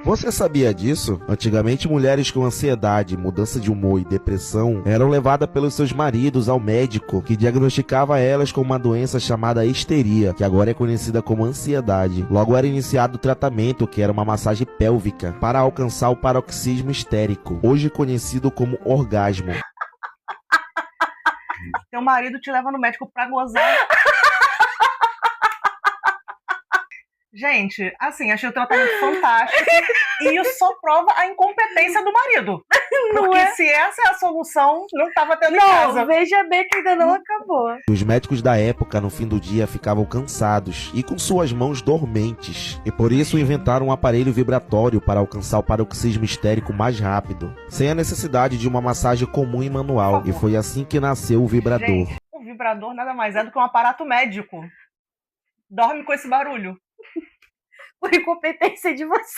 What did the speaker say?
Você sabia disso? Antigamente, mulheres com ansiedade, mudança de humor e depressão eram levadas pelos seus maridos ao médico, que diagnosticava elas com uma doença chamada histeria, que agora é conhecida como ansiedade. Logo era iniciado o tratamento, que era uma massagem pélvica, para alcançar o paroxismo histérico, hoje conhecido como orgasmo. Teu marido te leva no médico pra gozar. Gente, assim, achei o tratamento fantástico e isso só prova a incompetência do marido. Porque se essa é a solução, não tava tendo em casa. Não, veja bem que ainda não acabou. Os médicos da época, no fim do dia, ficavam cansados e com suas mãos dormentes, e por isso inventaram um aparelho vibratório para alcançar o paroxismo histérico mais rápido, sem a necessidade de uma massagem comum e manual, e foi assim que nasceu o vibrador. Gente, o vibrador nada mais é do que um aparato médico. Dorme com esse barulho. Por incompetência de vocês.